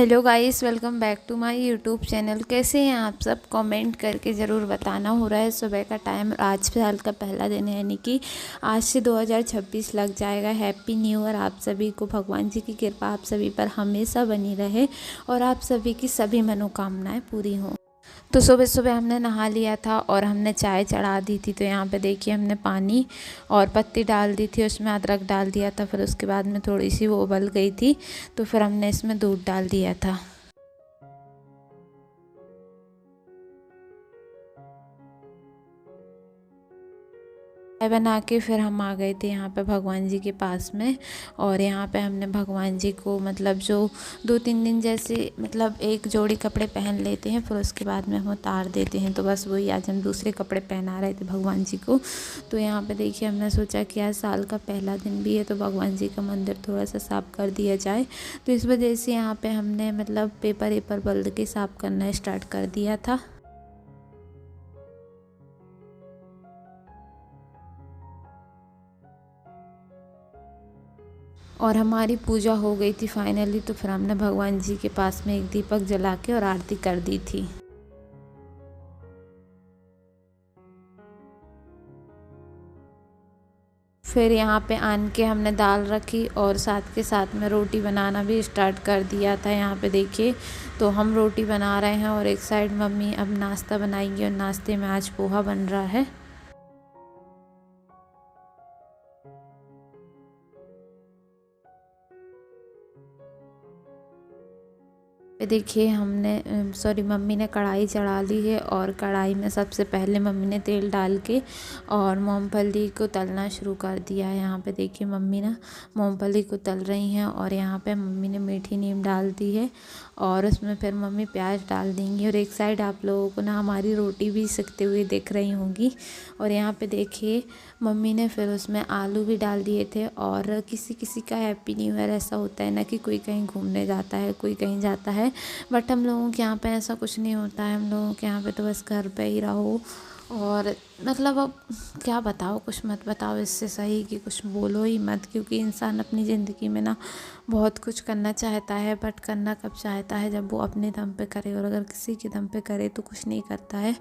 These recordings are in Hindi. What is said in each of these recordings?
Hello guys, welcome back to my YouTube channel. कैसे हैं आप सब? कमेंट करके ज़रूर बताना। हो रहा है सुबह का टाइम, आज साल का पहला दिन है, यानी कि आज से 2026 लग जाएगा। हैप्पी न्यू ईयर आप सभी को। भगवान जी की कृपा आप सभी पर हमेशा बनी रहे और आप सभी की सभी मनोकामनाएं पूरी हों। तो सुबह सुबह हमने नहा लिया था और हमने चाय चढ़ा दी थी। तो यहाँ पे देखिए हमने पानी और पत्ती डाल दी थी, उसमें अदरक डाल दिया था। फिर उसके बाद में थोड़ी सी वो उबल गई थी तो फिर हमने इसमें दूध डाल दिया था। चाय बना के फिर हम आ गए थे यहाँ पे भगवान जी के पास में। और यहाँ पे हमने भगवान जी को मतलब जो 2-3 दिन जैसे मतलब एक जोड़ी कपड़े पहन लेते हैं, फिर उसके बाद में हम उतार देते हैं। तो बस वही आज हम दूसरे कपड़े पहना रहे थे भगवान जी को। तो यहाँ पे देखिए हमने सोचा कि आज साल का पहला दिन भी है तो भगवान जी का मंदिर थोड़ा सा साफ़ कर दिया जाए। तो इस वजह से यहाँ पर हमने मतलब पेपर वेपर बल्द के साफ़ करना स्टार्ट कर दिया था। और हमारी पूजा हो गई थी फाइनली। तो फिर हमने भगवान जी के पास में एक दीपक जला के और आरती कर दी थी। फिर यहाँ पे आन के हमने दाल रखी और साथ के साथ में रोटी बनाना भी स्टार्ट कर दिया था। यहाँ पे देखिए तो हम रोटी बना रहे हैं और एक साइड मम्मी अब नाश्ता बनाएंगी और नाश्ते में आज पोहा बन रहा है। देखिए हमने सॉरी मम्मी ने कढ़ाई चढ़ा ली है और कढ़ाई में सबसे पहले मम्मी ने तेल डाल के और मूंगफली को तलना शुरू कर दिया है। यहाँ पे देखिए मम्मी ना मूंगफली को तल रही हैं और यहाँ पे मम्मी ने मीठी नीम डाल दी है और उसमें फिर मम्मी प्याज डाल देंगी। और एक साइड आप लोगों को ना हमारी रोटी भी सिकते हुए दिख रही होंगी। और यहाँ पे देखिए मम्मी ने फिर उसमें आलू भी डाल दिए थे। और किसी किसी का हैप्पी न्यू ईयर ऐसा होता है ना कि कोई कहीं घूमने जाता है, कोई कहीं जाता है, बट हम लोगों के यहाँ पे ऐसा कुछ नहीं होता है। हम लोगों के यहाँ पे तो बस घर पे ही रहो। और मतलब अब क्या बताओ, कुछ मत बताओ इससे सही कि कुछ बोलो ही मत, क्योंकि इंसान अपनी ज़िंदगी में ना बहुत कुछ करना चाहता है, बट करना कब चाहता है जब वो अपने दम पे करे। और अगर किसी के दम पे करे तो कुछ नहीं करता है,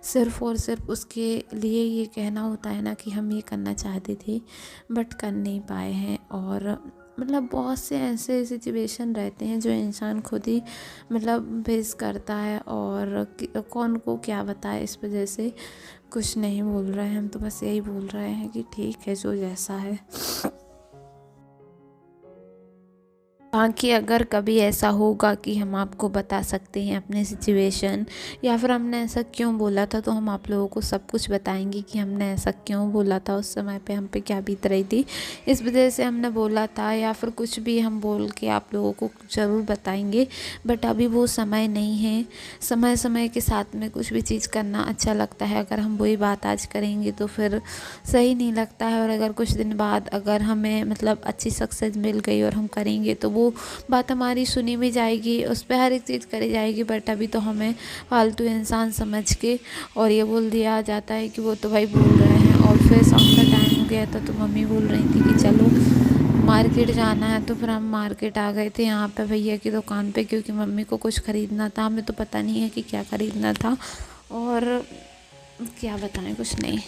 सिर्फ़ और सिर्फ उसके लिए ये कहना होता है ना कि हम ये करना चाहते थे बट कर नहीं पाए हैं। और मतलब बहुत से ऐसे सिचुएशन रहते हैं जो इंसान खुद ही मतलब फेस करता है और कौन को क्या बताए। इस वजह से कुछ नहीं बोल रहे हैं हम, तो बस यही बोल रहे हैं कि ठीक है जो जैसा है। बाकी अगर कभी ऐसा होगा कि हम आपको बता सकते हैं अपने सिचुएशन या फिर हमने ऐसा क्यों बोला था, तो हम आप लोगों को सब कुछ बताएंगे कि हमने ऐसा क्यों बोला था, उस समय पे हम पे क्या बीत रही थी, इस वजह से हमने बोला था, या फिर कुछ भी हम बोल के आप लोगों को ज़रूर बताएंगे। बट अभी वो समय नहीं है। समय समय के साथ में कुछ भी चीज़ करना अच्छा लगता है। अगर हम वही बात आज करेंगे तो फिर सही नहीं लगता है। और अगर कुछ दिन बाद अगर हमें मतलब अच्छी सक्सेस मिल गई और हम करेंगे तो वो बात हमारी सुनी भी जाएगी, उस पर हर एक चीज़ करी जाएगी। बट अभी तो हमें फालतू इंसान समझ के और ये बोल दिया जाता है कि वो तो भाई बोल रहे हैं। और फिर शाम का टाइम हो गया था तो मम्मी बोल रही थी कि चलो मार्केट जाना है। तो फिर हम मार्केट आ गए थे यहाँ पे भैया की दुकान पे, क्योंकि मम्मी को कुछ ख़रीदना था। हमें तो पता नहीं है कि क्या ख़रीदना था और क्या बताएं, कुछ नहीं।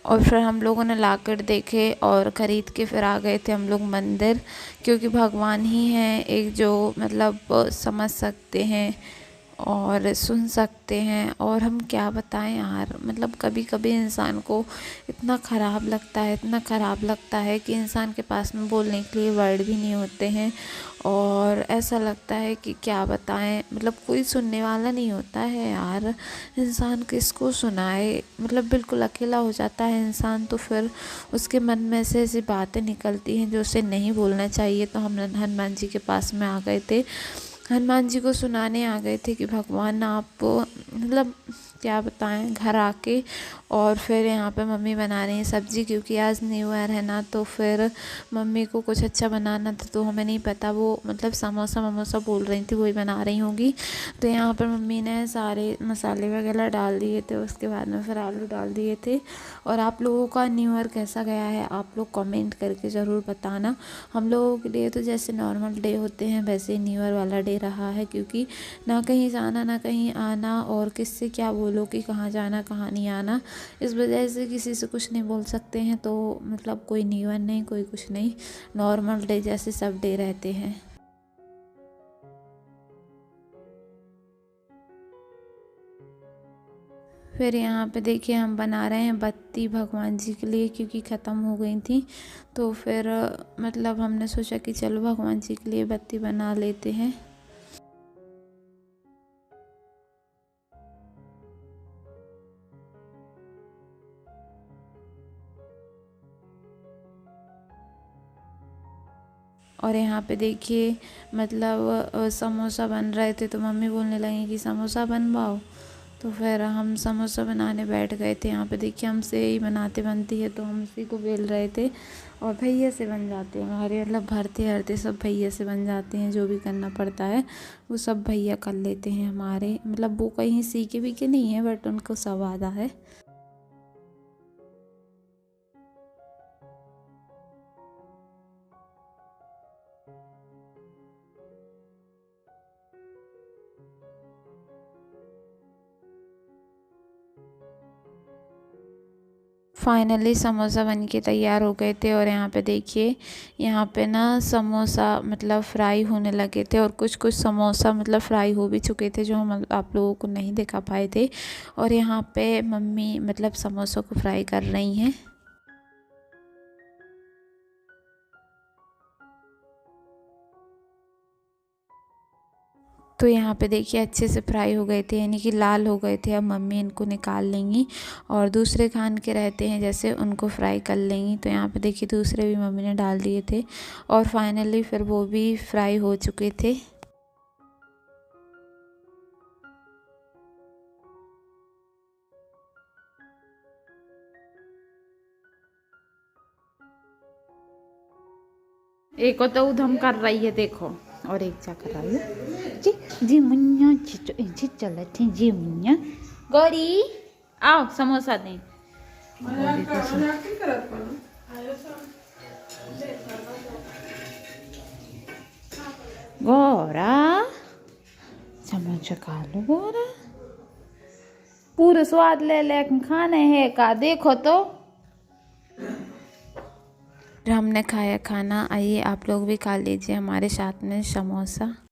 और फिर हम लोगों ने लाकर देखे और ख़रीद के फिर आ गए थे हम लोग मंदिर, क्योंकि भगवान ही हैं एक जो मतलब समझ सकते हैं और सुन सकते हैं। और हम क्या बताएं यार, मतलब कभी कभी इंसान को इतना ख़राब लगता है, इतना ख़राब लगता है कि इंसान के पास में बोलने के लिए वर्ड भी नहीं होते हैं। और ऐसा लगता है कि क्या बताएं, मतलब कोई सुनने वाला नहीं होता है यार। इंसान किसको सुनाए, मतलब बिल्कुल अकेला हो जाता है इंसान। तो फिर उसके मन में से ऐसी बातें निकलती हैं जो उसे नहीं बोलना चाहिए। तो हम हनुमान जी के पास में आ गए थे, हनुमान जी को सुनाने आ गए थे कि भगवान आप मतलब क्या बताएं घर आके। और फिर यहाँ पे मम्मी बना रही हैं सब्ज़ी, क्योंकि आज न्यू ईयर है ना, तो फिर मम्मी को कुछ अच्छा बनाना था, तो हमें नहीं पता, वो मतलब समोसा वमोसा बोल रही थी, वही बना रही होंगी। तो यहाँ पर मम्मी ने सारे मसाले वगैरह डाल दिए थे, उसके बाद में फिर आलू डाल दिए थे। और आप लोगों का न्यू ईयर कैसा गया है आप लोग कमेंट करके ज़रूर बताना। हम लोगों के लिए तो जैसे नॉर्मल डे होते हैं वैसे ही न्यू ईयर वाला डे रहा है, क्योंकि ना कहीं जाना ना कहीं आना, और किससे क्या बोलो कि कहाँ जाना कहाँ नहीं आना, इस वजह से किसी से कुछ नहीं बोल सकते हैं। तो मतलब कोई न्यू ईयर नहीं, कोई कुछ नहीं, नॉर्मल डे जैसे सब डे रहते हैं। फिर यहाँ पे देखिए हम बना रहे हैं बत्ती भगवान जी के लिए, क्योंकि ख़त्म हो गई थी। तो फिर मतलब हमने सोचा कि चलो भगवान जी के लिए बत्ती बना लेते हैं। और यहाँ पे देखिए मतलब समोसा बन रहे थे, तो मम्मी बोलने लगी कि समोसा बनवाओ। तो फिर हम समोसा बनाने बैठ गए थे। यहाँ पे देखिए हमसे ही बनाते बनती है, तो हम उसी को बेल रहे थे, और भैया से बन जाते हैं हमारे, मतलब भरते हरते सब भैया से बन जाते हैं। जो भी करना पड़ता है वो सब भैया कर लेते हैं हमारे, मतलब वो कहीं सीखे भी के नहीं है, बट उनको सब आता है। फाइनली समोसा बन के तैयार हो गए थे। और यहाँ पे देखिए यहाँ पे ना समोसा मतलब फ्राई होने लगे थे, और कुछ कुछ समोसा मतलब फ्राई हो भी चुके थे, जो हम आप लोगों को नहीं दिखा पाए थे। और यहाँ पे मम्मी मतलब समोसों को फ्राई कर रही हैं। तो यहाँ पे देखिए अच्छे से फ्राई हो गए थे, यानी कि लाल हो गए थे। अब मम्मी इनको निकाल लेंगी, और दूसरे खान के रहते हैं जैसे उनको फ्राई कर लेंगी। तो यहाँ पे देखिए दूसरे भी मम्मी ने डाल दिए थे, और फाइनली फिर वो भी फ्राई हो चुके थे। एक को तो उधम कर रही है देखो, और एक क्या कर रही है जी जी मुन्ना जी चल थी जी मुन्ना। गौरी आओ समोसा दें। गौरा समोसा खा लो गौरा, पूरे स्वाद ले ले खाने है का देखो तो। हमने खाया खाना, आइए आप लोग भी खा लीजिए हमारे साथ में समोसा।